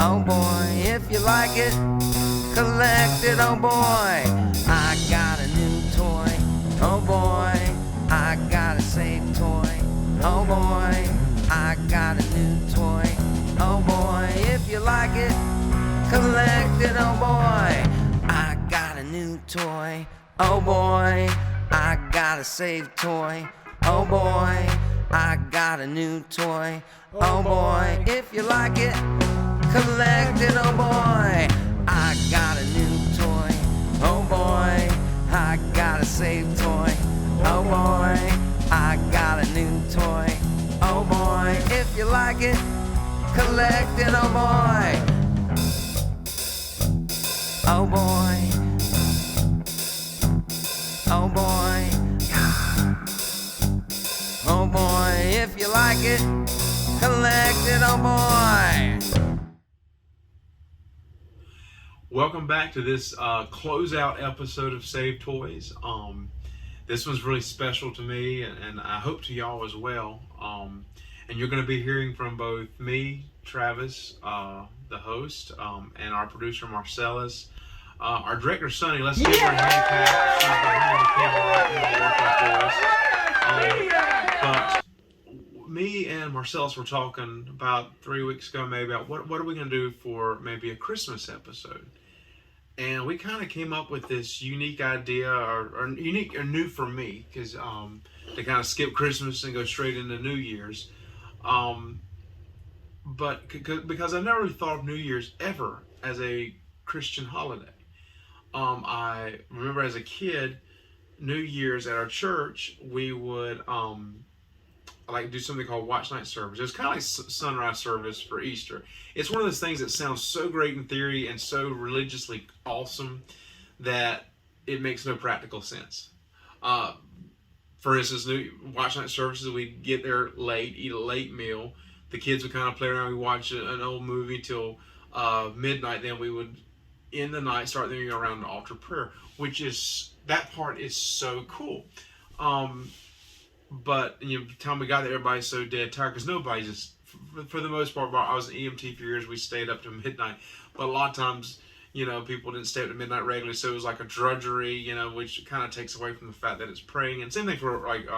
Oh boy, if you like it, collect it. Oh boy, I got a new toy. Oh boy, I got a safe toy. Oh boy, I got a new toy. Oh boy, if you like it, collect it. Oh boy, I got a new toy. Oh boy, I got a safe toy. Oh boy, I got a new toy. Oh boy, if you like it, collect it. Oh boy, I got a new toy. Oh boy, I got a safe toy. Oh boy, I got a new toy. Oh boy, if you like it, collect it. Oh boy. Oh boy. Oh boy. Oh boy, if you like it, collect it. Oh boy. Welcome back to this closeout episode of Save Toys. This one's really special to me, and I hope to y'all as well. And you're going to be hearing from both me, Travis, the host, and our producer, Marcellus. Our director, Sunny, let's give her a hand clap. She's behind the camera right now working for us. But me and Marcellus were talking about 3 weeks ago maybe about what are we going to do for maybe a Christmas episode. And we kind of came up with this unique idea, or unique or new for me, because to kind of skip Christmas and go straight into New Year's. But because I never really thought of New Year's ever as a Christian holiday. I remember as a kid, New Year's at our church, we would like do something called Watch Night Service. It's kind of like sunrise service for Easter. It's one of those things that sounds so great in theory and so religiously awesome that it makes no practical sense. For instance, Watch Night services, we'd get there late, eat a late meal. The kids would kind of play around. We watch an old movie till midnight. Then we would end the night, start the around the altar prayer, that part is so cool. But by the time we got there, everybody's so dead tired because nobody just, for the most part, I was an EMT for years. We stayed up to midnight, but a lot of times, people didn't stay up to midnight regularly, so it was like a drudgery, which kind of takes away from the fact that it's praying. And same thing for like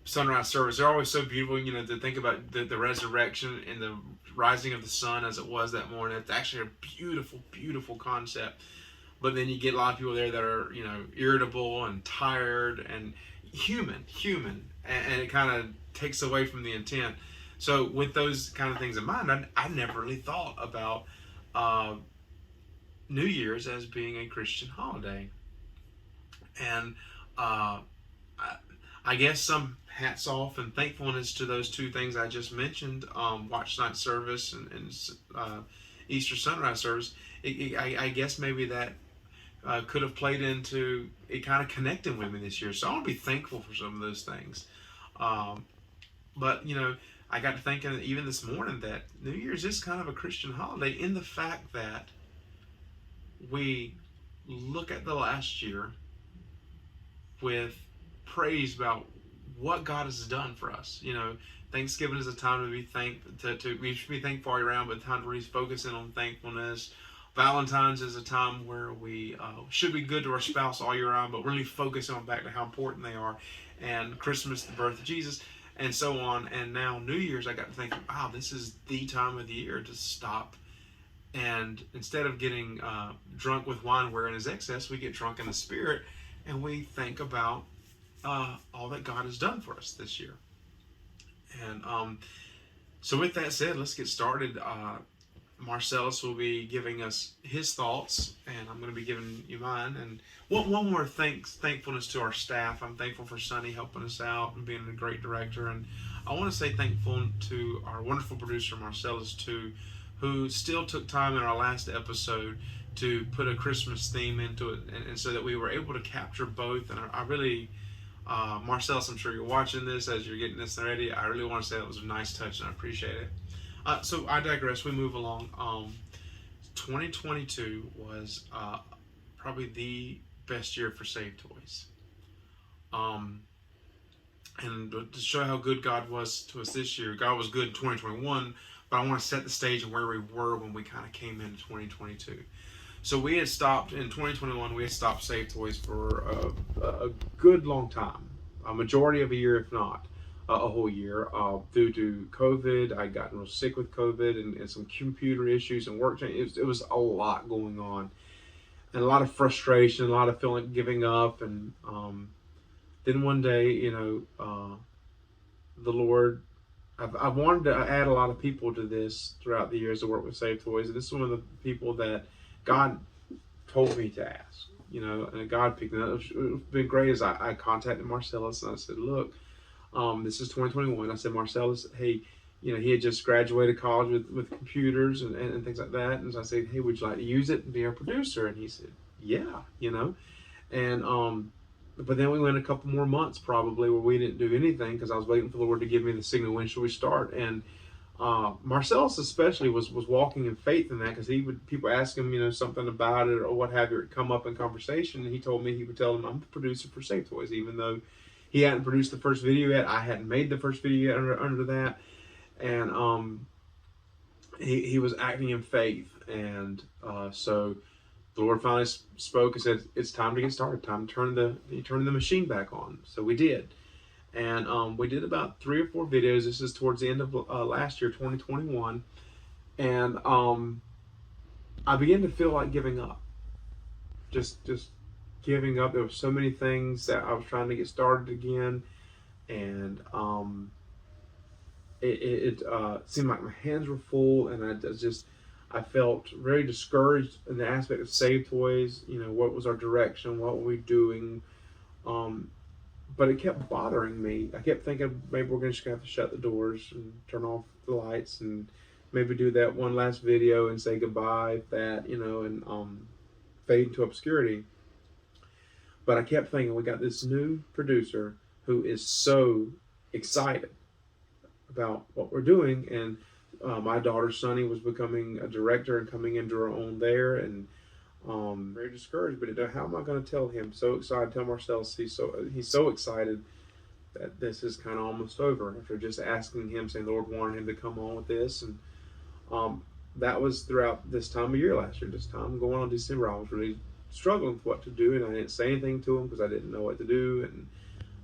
sunrise service. They're always so beautiful, to think about the resurrection and the rising of the sun as it was that morning. It's actually a beautiful, beautiful concept. But then you get a lot of people there that are, irritable and tired and human, and it kind of takes away from the intent. So with those kind of things in mind, I never really thought about New Year's as being a Christian holiday. And I guess some hats off and thankfulness to those two things I just mentioned, Watch Night Service and Easter Sunrise Service. I guess maybe that could have played into it kind of connecting with me this year. So I want to be thankful for some of those things. But, I got to thinking even this morning that New Year's is kind of a Christian holiday in the fact that we look at the last year with praise about what God has done for us. Thanksgiving is a time to be we should be thankful all around, but a time where He's focusing on thankfulness. Valentine's is a time where we should be good to our spouse all year round, but really focus on back to how important they are. And Christmas, the birth of Jesus, and so on. And now New Year's, I got to think, wow, this is the time of the year to stop. And instead of getting drunk with wine wherein is excess, we get drunk in the Spirit, and we think about all that God has done for us this year. And so with that said, let's get started. Marcellus will be giving us his thoughts, and I'm going to be giving you mine. And one more thankfulness to our staff. I'm thankful for Sunny helping us out and being a great director. And I want to say thankful to our wonderful producer, Marcellus, too, who still took time in our last episode to put a Christmas theme into it, and so that we were able to capture both. And I really, Marcellus, I'm sure you're watching this as you're getting this ready. I really want to say that was a nice touch, and I appreciate it. So I digress. We move along. 2022 was probably the best year for Save Toys. And to show how good God was to us this year, God was good in 2021, but I want to set the stage of where we were when we kind of came into 2022. So we had stopped in 2021. We had stopped Save Toys for a good long time, a majority of a year, if not a whole year, due to COVID. I'd gotten real sick with COVID and some computer issues and work change. It was a lot going on, and a lot of frustration, a lot of feeling giving up, and then one day, the Lord. I've wanted to add a lot of people to this throughout the years to work with Save Toys. And this is one of the people that God told me to ask, and God picked it up. It's been great as I contacted Marcellus and I said, look, this is 2021. I said, Marcellus, hey, he had just graduated college with computers and things like that. And so I said, hey, would you like to use it and be our producer? And he said, yeah, and, but then we went a couple more months probably where we didn't do anything because I was waiting for the Lord to give me the signal, when should we start? And Marcellus especially was walking in faith in that, because people ask him, something about it or what have you, it come up in conversation, and he told me he would tell them, I'm the producer for Save Toys, even though he hadn't produced the first video yet. I hadn't made the first video yet under that. And he was acting in faith. And so the Lord finally spoke and said, it's time to get started, time to turn the machine back on. So we did. And we did about 3 or 4 videos. This is towards the end of last year, 2021. And I began to feel like giving up. Just giving up. There were so many things that I was trying to get started again. And it seemed like my hands were full, and I felt very discouraged in the aspect of Save Toys. What was our direction? What were we doing? But it kept bothering me. I kept thinking maybe we're just going to have to shut the doors and turn off the lights and maybe do that one last video and say goodbye, and fade into obscurity. But I kept thinking, we got this new producer who is so excited about what we're doing, and my daughter Sunny was becoming a director and coming into her own there, and very discouraged. But how am I going to tell him? So excited, tell Marcellus he's so excited that this is kind of almost over. After just asking him, saying the Lord wanted him to come on with this, and that was throughout this time of year last year. This time going on December, I was really struggling with what to do, and I didn't say anything to him because I didn't know what to do. And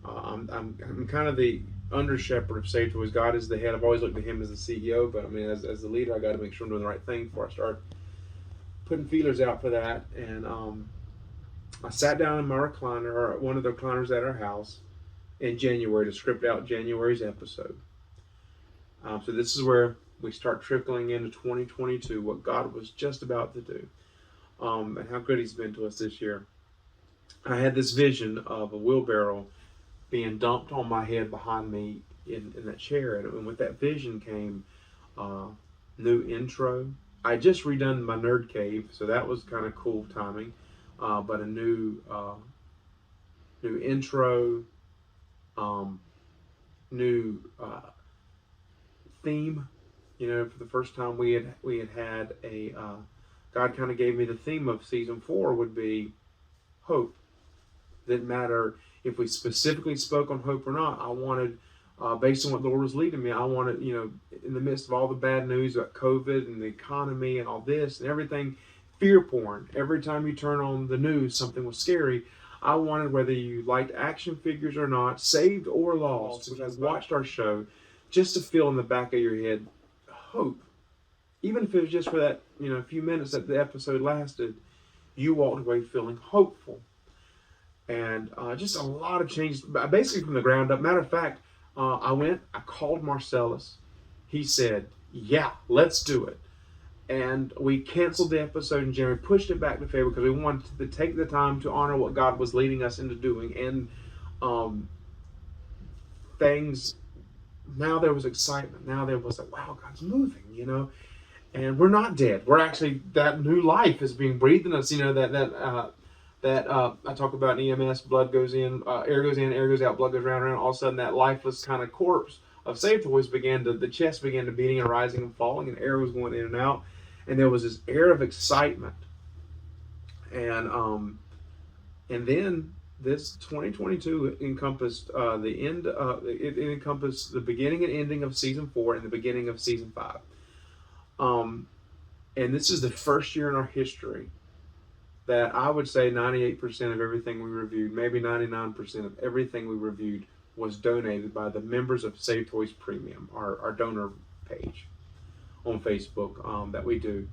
I'm kind of the under shepherd of Save Toys. God is the head. I've always looked at him as the CEO, but I mean, as the leader, I got to make sure I'm doing the right thing before I start putting feelers out for that. And I sat down in my recliner, or one of the recliners at our house, in January to script out January's episode. So this is where we start trickling into 2022, what God was just about to do, and how good He's been to us this year. I had this vision of a wheelbarrow being dumped on my head behind me in that chair, and with that vision came new intro. I just redone my Nerd Cave, so that was kind of cool timing. But a new intro, new theme. For the first time we had a God kind of gave me the theme of season 4 would be hope. Didn't matter if we specifically spoke on hope or not. I wanted, based on what the Lord was leading me, I wanted, in the midst of all the bad news about COVID and the economy and all this and everything, fear porn. Every time you turn on the news, something was scary. I wanted, whether you liked action figures or not, saved or lost, if you watched our show, just to feel in the back of your head hope. Even if it was just for that, few minutes that the episode lasted, you walked away feeling hopeful. And just a lot of changes, basically from the ground up. Matter of fact, I called Marcellus. He said, yeah, let's do it. And we canceled the episode in January, pushed it back to February because we wanted to take the time to honor what God was leading us into doing. And things, now there was excitement. Now there was like, wow, God's moving, And we're not dead. We're actually, that new life is being breathed in us, that I talk about in EMS, blood goes in, air goes out, blood goes round and around. All of a sudden, that lifeless kind of corpse of Save Toys the chest began to beating and rising and falling, and air was going in and out. And there was this air of excitement. And then this 2022 encompassed it encompassed the beginning and ending of season 4 and the beginning of season 5. And this is the first year in our history that I would say 98% of everything we reviewed, maybe 99% of everything we reviewed, was donated by the members of Save Toys Premium, our donor page on Facebook that we do.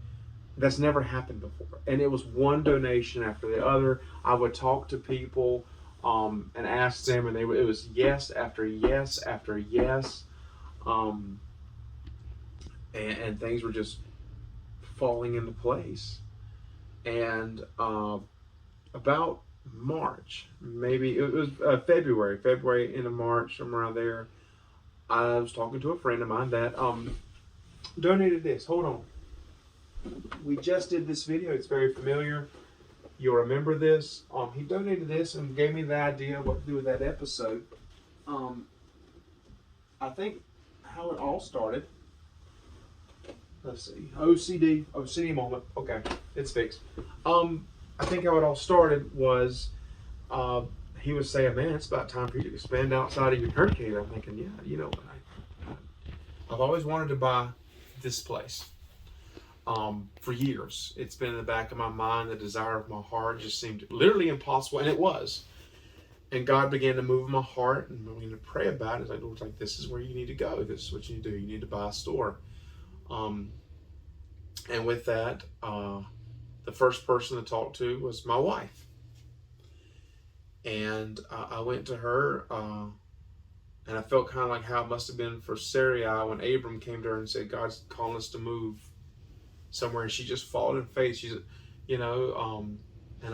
That's never happened before. And it was one donation after the other. I would talk to people and ask them, and it was yes after yes after yes. And things were just falling into place. And about March, maybe it was February into March, somewhere around there, I was talking to a friend of mine that donated this. Hold on. We just did this video. It's very familiar. You'll remember this. He donated this and gave me the idea of what to do with that episode. I think how it all started. Let's see. OCD moment. Okay, it's fixed. I think how it all started was he was saying, "Man, it's about time for you to expand outside of your turkey cage." I'm thinking, yeah, you know what? I've always wanted to buy this place. For years, it's been in the back of my mind. The desire of my heart just seemed literally impossible, and it was. And God began to move in my heart, and I began to pray about it. It's like, Lord, like, this is where you need to go. This is what you need to do. You need to buy a store. And with that, the first person to talk to was my wife. And I went to her, and I felt kind of like how it must have been for Sarai when Abram came to her and said, God's calling us to move somewhere. And she just followed in faith. She said, and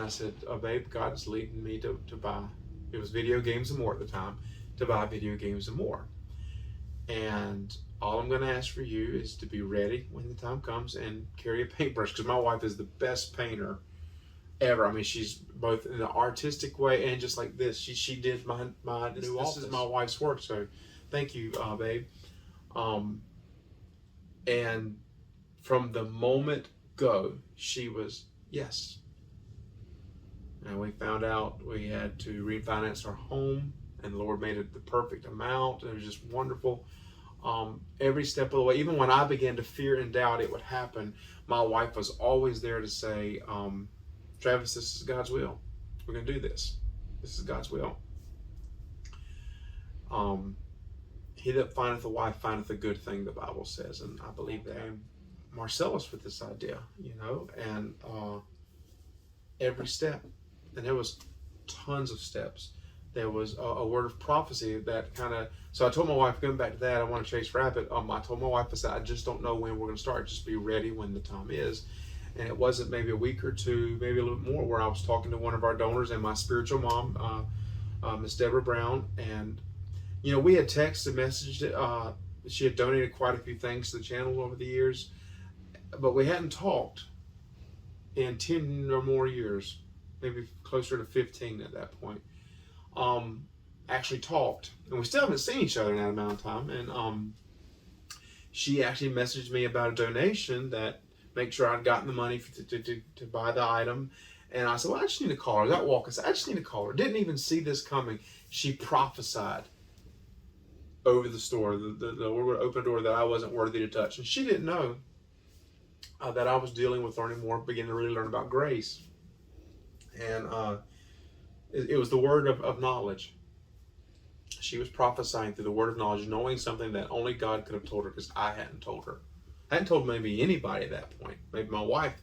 I said, oh, babe, God is leading me to buy, it was Video Games and More at the time, to buy Video Games and More. And all I'm going to ask for you is to be ready when the time comes and carry a paintbrush, because my wife is the best painter ever. I mean, she's both in the artistic way and just like this. She did my new office. This is my wife's work, so thank you, babe. And from the moment go, she was yes. And we found out we had to refinance our home, and the Lord made it the perfect amount. It was just wonderful. Every step of the way, even when I began to fear and doubt it would happen, my wife was always there to say, Travis, this is God's will. We're going to do this. This is God's will. He that findeth a wife findeth a good thing, the Bible says, and I believe that. And Marcellus with this idea, and every step, and there was tons of steps. There was a word of prophecy that kind of, so I told my wife, going back to that, I want to chase rabbit. I told my wife, I said, I just don't know when we're going to start. Just be ready when the time is. And it wasn't maybe a week or two, maybe a little bit more, where I was talking to one of our donors and my spiritual mom, Miss Deborah Brown. And, we had texted, messaged, she had donated quite a few things to the channel over the years, but we hadn't talked in 10 or more years, maybe closer to 15 at that point. Actually talked, and we still haven't seen each other in that amount of time. And she actually messaged me about a donation that make sure I'd gotten the money to buy the item. And I said, well, I just need to call her. That walk, I said, I just need to call her. Didn't even see this coming. She prophesied over the store. The Lord would open a door that I wasn't worthy to touch. And she didn't know that I was dealing with learning more, beginning to really learn about grace. And it was the word of knowledge. She was prophesying through the word of knowledge, knowing something that only God could have told her, because I hadn't told her. I hadn't told maybe anybody at that point. Maybe my wife,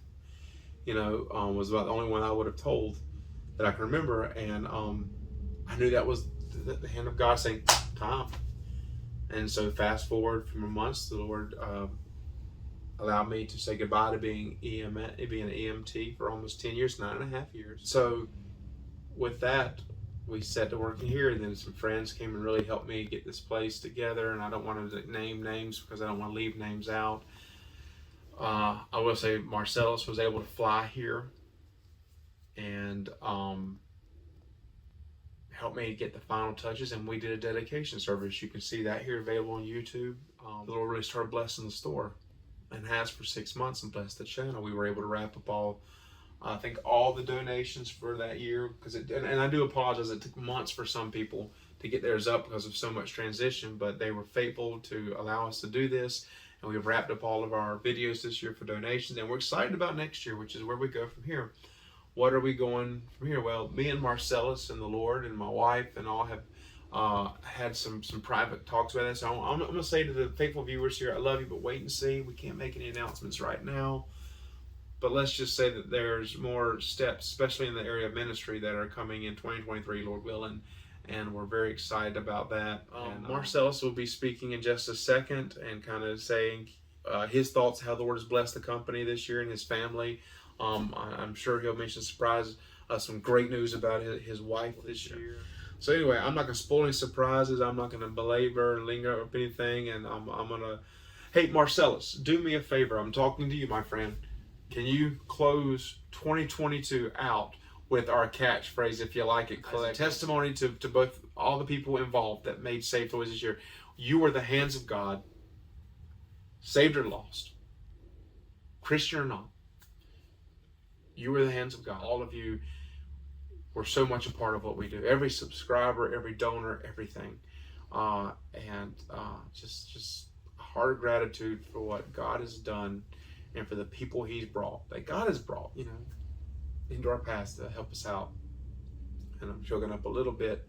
was about the only one I would have told that I can remember. And I knew that was the hand of God saying, time. And so fast forward from months, the Lord allowed me to say goodbye to being an EMT for almost 10 years, 9.5 years. So with that, we set to working here, and then some friends came and really helped me get this place together. And I don't want to name names because I don't want to leave names out. I will say Marcellus was able to fly here and help me get the final touches, and we did a dedication service. You can see that here available on YouTube. The Lord really started blessing the store, and has for 6 months, and blessed the channel. We were able to wrap up all the donations for that year, and I do apologize, it took months for some people to get theirs up because of so much transition, but they were faithful to allow us to do this, And we've wrapped up all of our videos this year for donations, and we're excited about next year, which is where we go from here. What are we going from here? Well, me and Marcellus and the Lord and my wife and all have had some private talks about this. So I'm going to say to the faithful viewers here, I love you, but wait and see. We can't make any announcements right now. But let's just say that there's more steps, especially in the area of ministry, that are coming in 2023, Lord willing. And we're very excited about that. And Marcellus will be speaking in just a second and kind of saying his thoughts, how the Lord has blessed the company this year and his family. I'm sure he'll mention some great news about his wife this year. So anyway, I'm not going to spoil any surprises. I'm not going to belabor and linger up anything. And I'm going to... Hey, Marcellus, do me a favor. I'm talking to you, my friend. Can you close 2022 out with our catchphrase, if you like it, collect testimony to both all the people involved that made Safe Toys this year. You were the hands of God, saved or lost, Christian or not. You were the hands of God. All of you were so much a part of what we do. Every subscriber, every donor, everything, just a heart of gratitude for what God has done and for the people He's brought, that God has brought, into our past to help us out. And I'm choking up a little bit,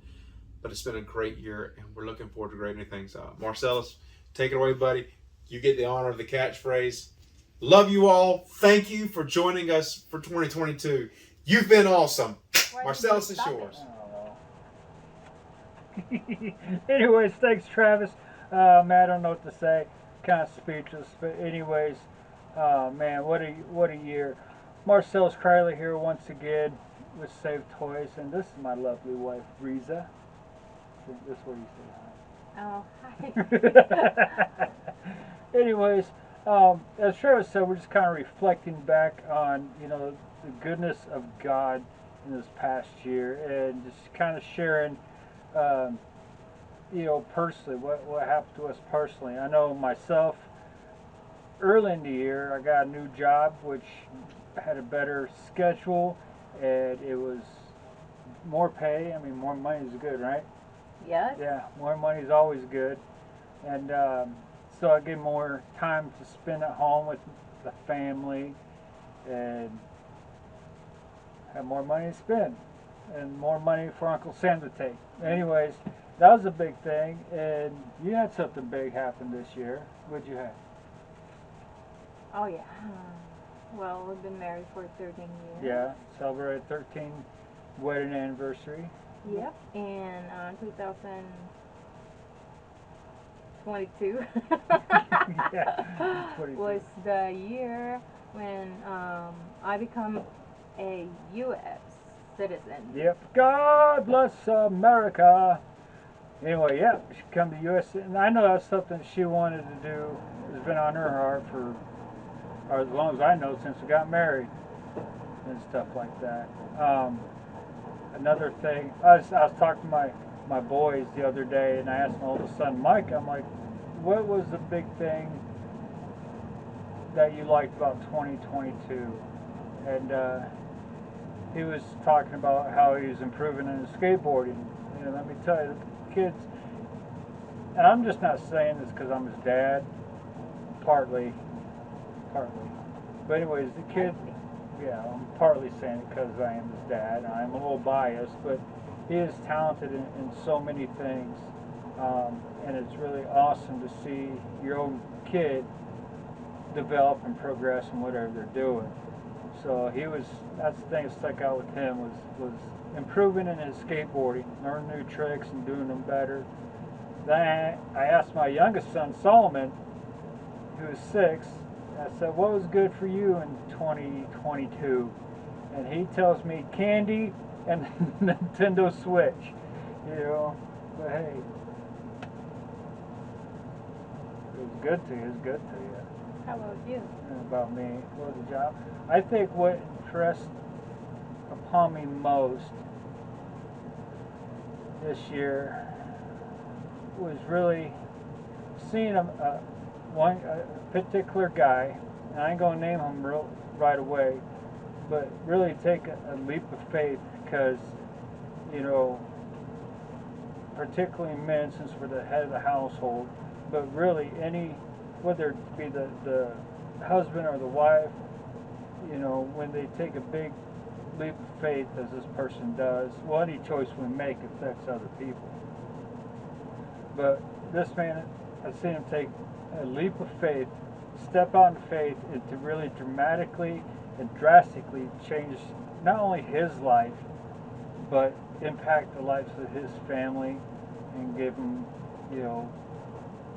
but it's been a great year, and we're looking forward to great new things. Marcellus, take it away, buddy. You get the honor of the catchphrase. Love you all. Thank you for joining us for 2022. You've been awesome. Marcellus is yours. Anyways, thanks, Travis. Man, I don't know what to say. Kind of speechless. But anyways, man, what a year. Marcellus Criley here once again with Safe Toys, and this is my lovely wife, Riza. This is where you say hi. Oh, hi. Anyways, as Travis said, we're just kind of reflecting back on, the goodness of God in this past year, and just kind of sharing, personally, what happened to us personally. I know myself, early in the year, I got a new job, which had a better schedule, and it was more pay. I mean, more money is good, right? Yes. Yeah, more money is always good. And so I get more time to spend at home with the family and have more money to spend and more money for Uncle Sam to take. Anyways, that was a big thing. And you had something big happen this year. What'd you have? Oh, yeah. Well, we've been married for 13 years. Yeah, celebrated 13th wedding anniversary. Yep. In 2022 Yeah, 22. was the year when I become a U.S. citizen. Yep. God bless America. Anyway, yeah, she come to U.S. and I know that's something she wanted to do. It's been on her heart for, or as long as I know, since we got married and stuff like that. Another thing, I was talking to my boys the other day, and I asked my oldest son, Mike, I'm like, what was the big thing that you liked about 2022? And he was talking about how he was improving in his skateboarding. Let me tell you, the kids, and I'm just not saying this because I'm his dad, partly. But anyways, the kid, yeah, I'm partly saying it because I am his dad. I'm a little biased, but he is talented in so many things. And it's really awesome to see your own kid develop and progress in whatever they're doing. So that's the thing that stuck out with him was improving in his skateboarding, learning new tricks and doing them better. Then I asked my youngest son, Solomon, who was 6, I said, what was good for you in 2022? And he tells me candy and Nintendo Switch. But hey, it was good to you. It was good to you. How about you? And about me, what was the job? I think what impressed upon me most this year was really seeing one particular guy, and I ain't gonna name him right away, but really take a leap of faith because, particularly men, since we're the head of the household, but really any whether it be the husband or the wife, you know, when they take a big leap of faith, as this person does, well, any choice we make affects other people. But this man, I've seen him take a leap of faith, step out in faith, and to really dramatically and drastically change not only his life, but impact the lives of his family and give him, you know,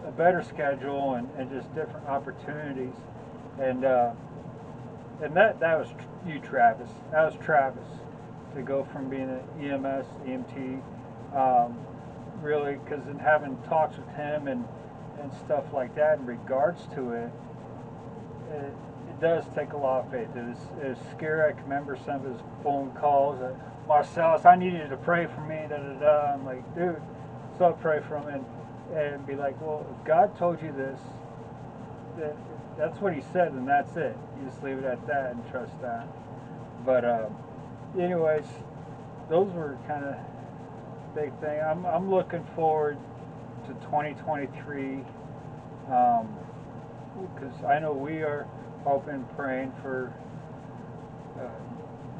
a better schedule and just different opportunities. And that was you, Travis. That was Travis, to go from being an EMS, EMT, really, because in having talks with him and stuff like that in regards to it, it does take a lot of faith. It was scary. I can remember some of his phone calls. Marcellus, I need you to pray for me. Da da da. I'm like, dude, so I'll pray for him and be like, well, if God told you this, that's what He said, and that's it. You just leave it at that and trust that. But anyways, those were kind of big thing. I'm looking forward to 2023 because I know we are hoping, praying for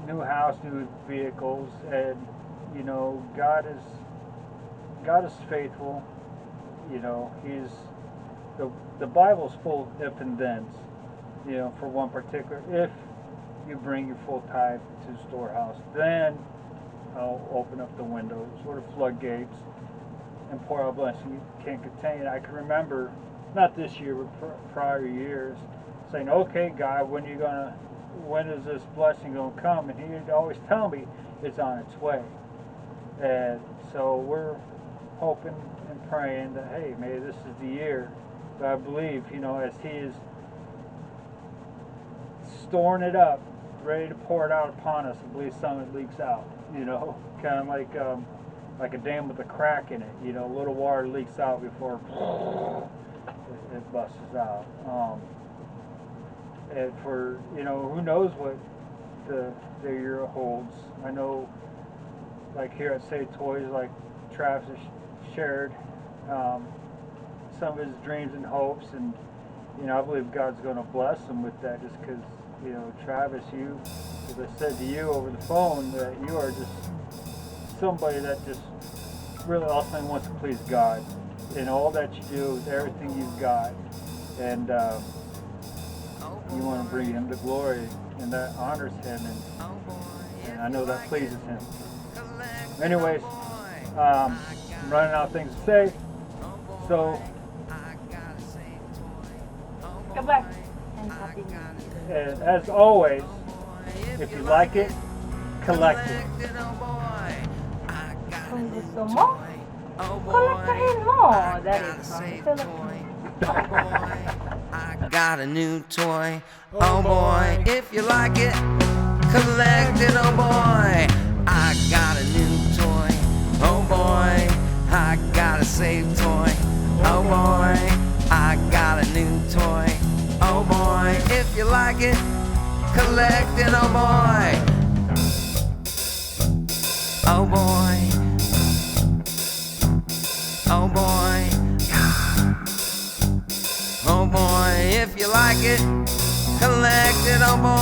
new house, new vehicles, and you know, God is faithful. You know, He's the Bible's full of if and thens. You know, for one particular, if you bring your full tithe to the storehouse, then I'll open up the windows or the floodgates and pour out blessing you can't contain. I can remember, not this year, but prior years, saying, "Okay, God, when is this blessing going to come?" And He'd always tell me it's on its way. And so we're hoping and praying that, hey, maybe this is the year. But I believe, you know, as He is storing it up, ready to pour it out upon us, I believe some of it leaks out. You know, kind of like a dam with a crack in it. You know, a little water leaks out before it busts out. And for, you know, who knows what the year holds. I know, like here at Save Toys, like Travis has shared some of his dreams and hopes, and you know, I believe God's going to bless him with that, just because, you know, Travis, you, as I said to you over the phone, that you are just somebody that just really ultimately wants to please God in all that you do, with everything you've got, and you want to bring Him the glory, and that honors Him, and I know that pleases Him. Anyways, I'm running out of things to say, so God bless and happy New Year. and as always, if you like it, collect it. Consumo? Collectahin mo. That is from Philippines. I got a new toy. Oh boy, if you like it, collect it. Oh boy, I got a new toy. Oh boy, I got a Save toy. Oh boy, I got a new toy. Oh boy, if you like it, collect it. Oh boy. Oh boy. Oh boy. Oh boy, if you like it, collect it. Oh boy.